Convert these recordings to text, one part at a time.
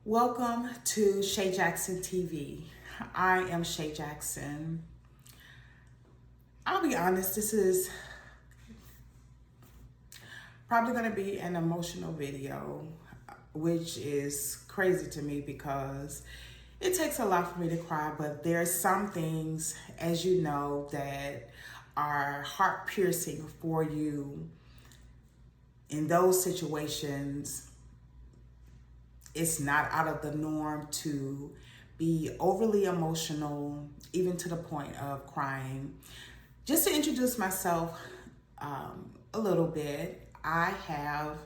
Welcome to Shay Jackson TV. I am Shay Jackson. I'll be honest, this is probably going to be an emotional video, which is crazy to me because it takes a lot for me to cry, but there's some things, as you know, that are heart piercing for you. In those situations, it's not out of the norm to be overly emotional, even to the point of crying. Just to introduce myself a little bit, I have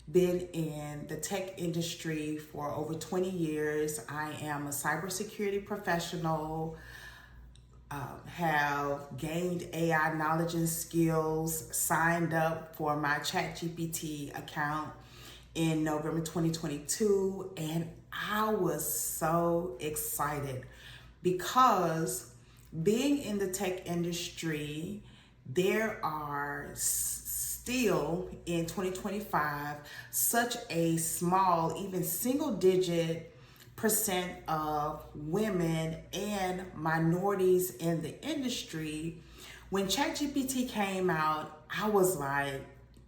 been in the tech industry for over 20 years. I am a cybersecurity professional, have gained AI knowledge and skills, signed up for my ChatGPT account in November 2022, and I was so excited because being in the tech industry, there are still in 2025 such a small, even single-digit percent of women and minorities in the industry. When ChatGPT came out, I was like,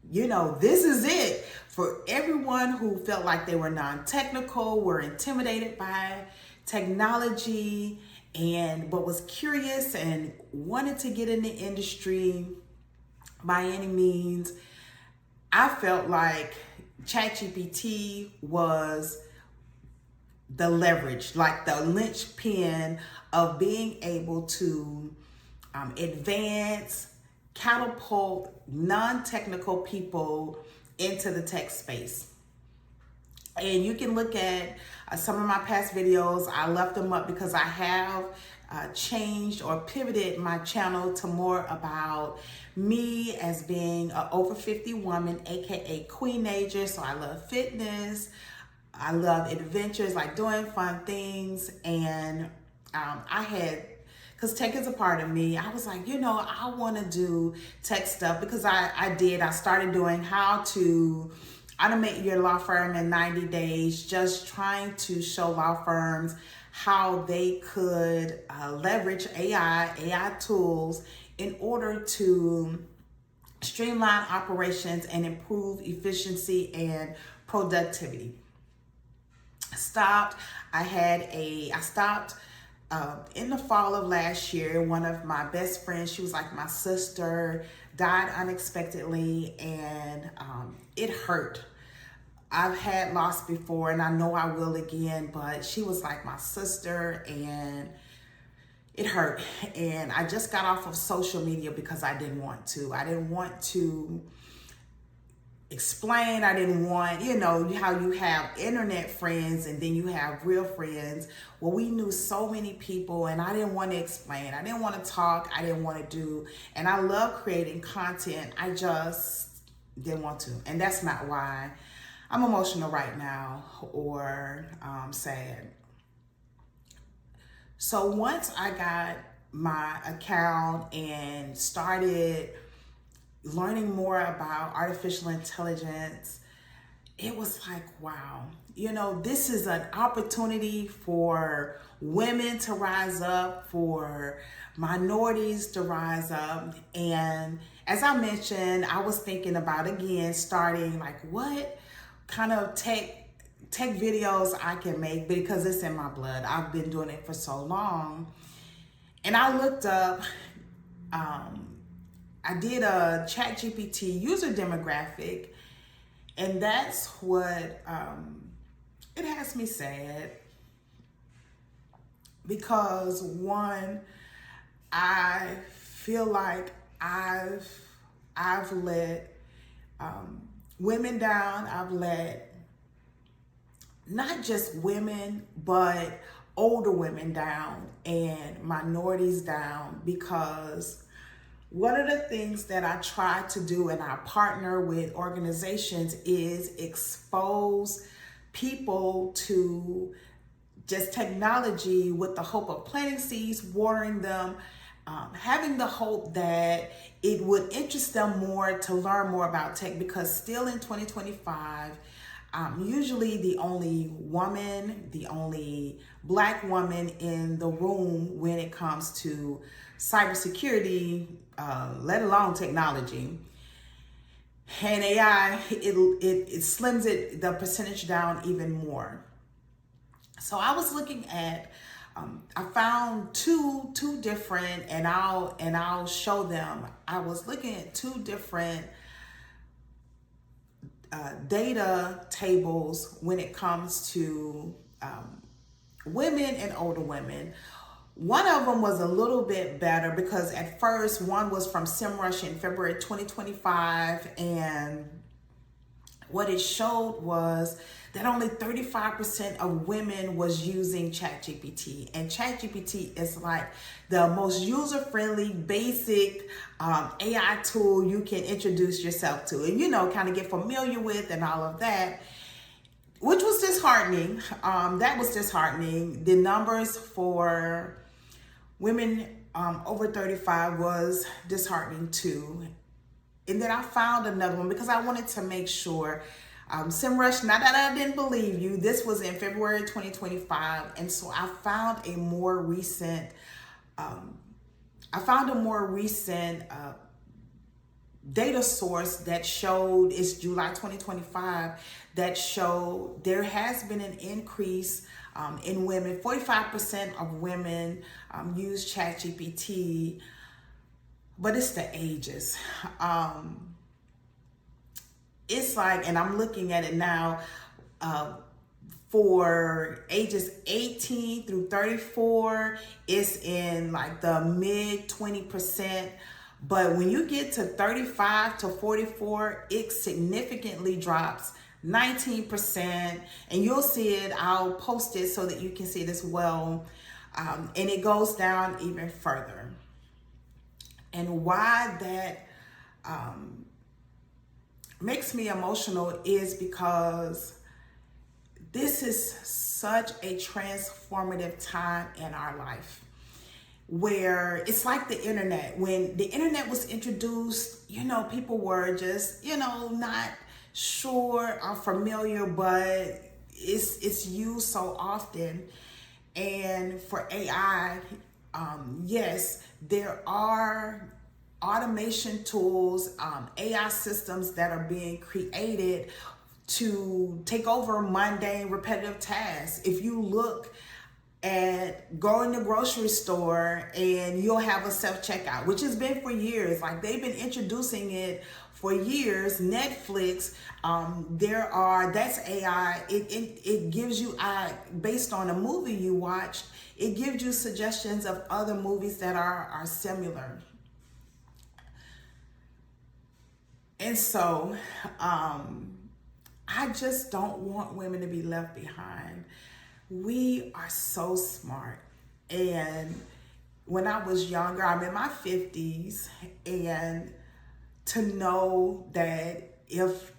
this is it for everyone who felt like they were non-technical, were intimidated by technology, but was curious and wanted to get in the industry by any means. I felt like ChatGPT was the leverage, like the linchpin of being able to advance, catapult non-technical people into the tech space. And you can look at some of my past videos. I left them up because I have changed or pivoted my channel to more about me as being an over 50 woman, aka queenager. So I love fitness, I love adventures, like doing fun things. And because tech is a part of me, I was like, I want to do tech stuff because I started doing how to automate your law firm in 90 days, just trying to show law firms how they could leverage AI tools in order to streamline operations and improve efficiency and productivity. I stopped in the fall of last year. One of my best friends, she was like my sister, died unexpectedly, and it hurt. I've had loss before and I know I will again, but she was like my sister and it hurt. And I just got off of social media because I didn't want to. I didn't want to explain. I didn't want, how you have internet friends and then you have real friends. Well, we knew so many people and I didn't want to explain. I didn't want to talk. I didn't want to do. And I love creating content. I just didn't want to. And that's not why I'm emotional right now or sad. So once I got my account and started learning more about artificial intelligence, it was like, wow, this is an opportunity for women to rise up, for minorities to rise up. And as I mentioned, I was thinking about, again, starting like what kind of tech videos I can make because it's in my blood. I've been doing it for so long. And I looked up, I did a ChatGPT user demographic, and that's what it has me sad because one, I feel like I've let women down. I've let not just women, but older women down and minorities down, because one of the things that I try to do and I partner with organizations is expose people to just technology with the hope of planting seeds, watering them, having the hope that it would interest them more to learn more about tech, because still in 2025, usually the only woman, the only Black woman in the room when it comes to cybersecurity, let alone technology. And AI, it slims the percentage down even more. So I was looking at, I found two different, and I'll show them. I was looking at two different data tables when it comes to women and older women. One of them was a little bit better because at first one was from SEMrush in February 2025, and what it showed was that only 35% of women was using ChatGPT. And ChatGPT is like the most user-friendly, basic AI tool you can introduce yourself to and, kind of get familiar with and all of that, which was disheartening. That was disheartening. The numbers for women over 35 was disheartening too. And then I found another one because I wanted to make sure. SEMrush, not that I didn't believe you, this was in February 2025. And so I found a more recent, data source that showed, it's July 2025, that showed there has been an increase in women. 45% of women use ChatGPT, but it's the ages. It's like, and I'm looking at it now, for ages 18 through 34, it's in like the mid 20%. But when you get to 35 to 44, it significantly drops 19%. And you'll see it, I'll post it so that you can see it as well. And it goes down even further. And why that makes me emotional is because this is such a transformative time in our life, where it's like the internet. When the internet was introduced, people were just, not sure or familiar, but it's used so often. And for AI, yes, there are automation tools, AI systems that are being created to take over mundane, repetitive tasks. If you look at go in the grocery store and you'll have a self-checkout, which has been for years. Like they've been introducing it for years. Netflix, that's AI. It gives you, based on a movie you watched, it gives you suggestions of other movies that are similar. And so, I just don't want women to be left behind. We are so smart. And when I was younger, I'm in my 50s, and to know that if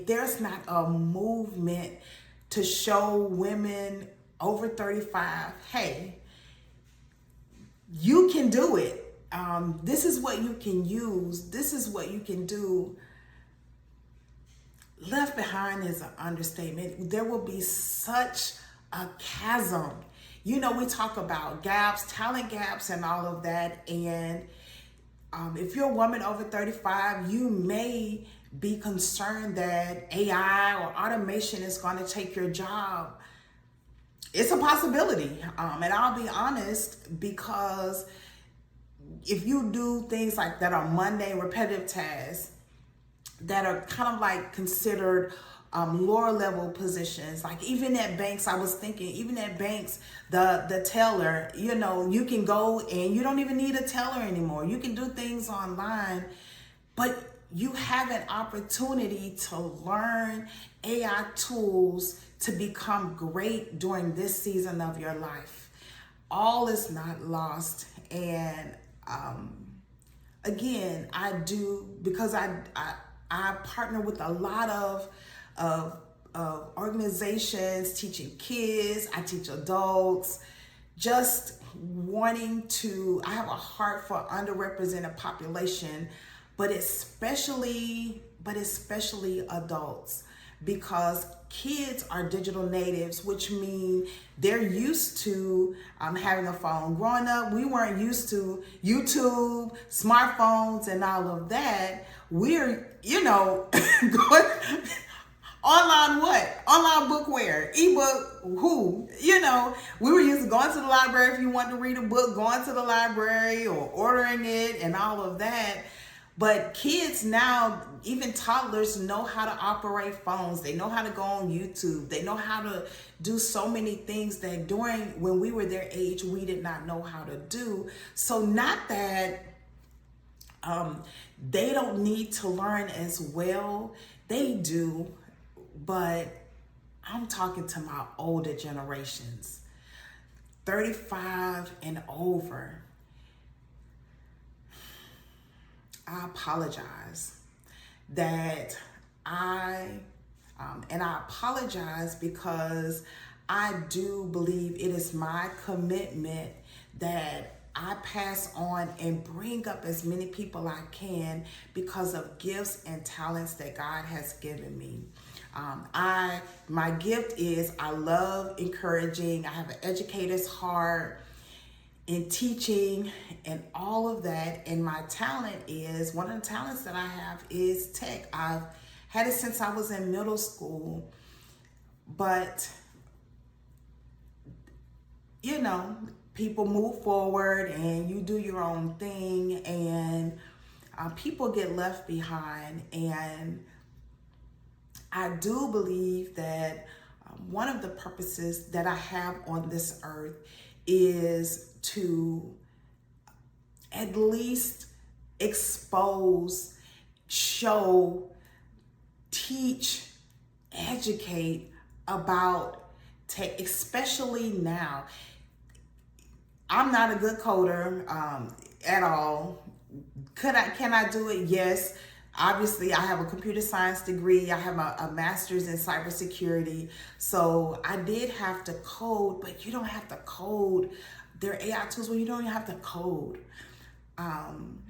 there's not a movement to show women over 35, hey, you can do it. This is what you can use. This is what you can do. Left behind is an understatement. There will be such a chasm. We talk about gaps, talent gaps, and all of that. And if you're a woman over 35, you may be concerned that AI or automation is going to take your job. It's a possibility. And I'll be honest, because if you do things like that are mundane, repetitive tasks that are kind of like considered lower level positions, like even at banks, I was thinking, even at banks, the teller, you can go and you don't even need a teller anymore. You can do things online, but you have an opportunity to learn AI tools to become great during this season of your life. All is not lost. And again, I do, because I partner with a lot of organizations teaching kids. I teach adults, just wanting to, I have a heart for underrepresented population, but but especially adults, because kids are digital natives, which mean they're used to having a phone. Growing up, we weren't used to YouTube, smartphones, and all of that. We're, going online what? Online book where? Ebook who? We were used to going to the library if you wanted to read a book, going to the library or ordering it and all of that. But kids now, even toddlers, know how to operate phones. They know how to go on YouTube. They know how to do so many things that when we were their age, we did not know how to do. So not that they don't need to learn as well. They do, but I'm talking to my older generations, 35 and over. I apologize that I apologize because I do believe it is my commitment that I pass on and bring up as many people I can because of gifts and talents that God has given me. My gift is I love encouraging. I have an educator's heart in teaching and all of that. And my talent is, one of the talents that I have is tech. I've had it since I was in middle school, but people move forward and you do your own thing, and people get left behind. And I do believe that one of the purposes that I have on this earth is to at least expose, show, teach, educate about tech, especially now. I'm not a good coder at all. Can I do it? Yes. Obviously, I have a computer science degree. I have a master's in cybersecurity. So I did have to code, but you don't have to code. There are AI tools where you don't even have to code. I'm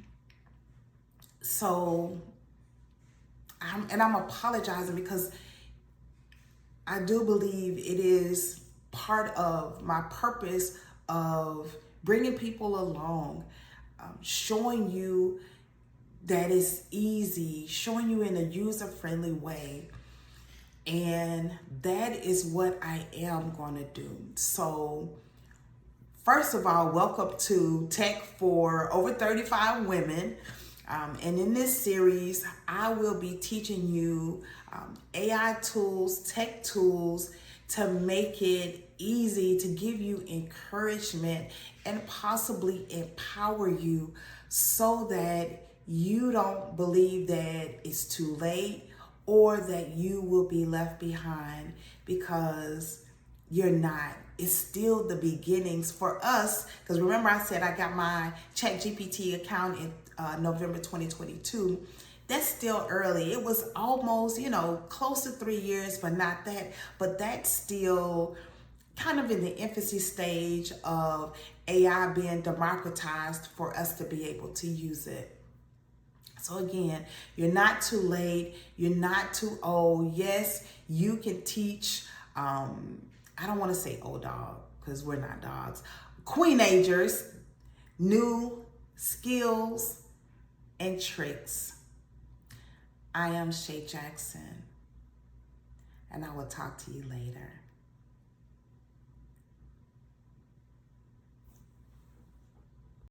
apologizing because I do believe it is part of my purpose of bringing people along, showing you that it's easy, showing you in a user-friendly way. And that is what I am going to do. So first of all, welcome to Tech for Over 35 Women. And in this series, I will be teaching you AI tools, tech tools to make it easy, to give you encouragement and possibly empower you so that you don't believe that it's too late or that you will be left behind, because you're not. It's still the beginnings for us. Because remember I said I got my ChatGPT account in November 2022. That's still early. It was almost, close to 3 years, but not that. But that's still kind of in the infancy stage of AI being democratized for us to be able to use it. So again, you're not too late. You're not too old. Yes, you can teach, I don't want to say old dog because we're not dogs, queenagers, new skills and tricks. I am Shay Jackson, and I will talk to you later.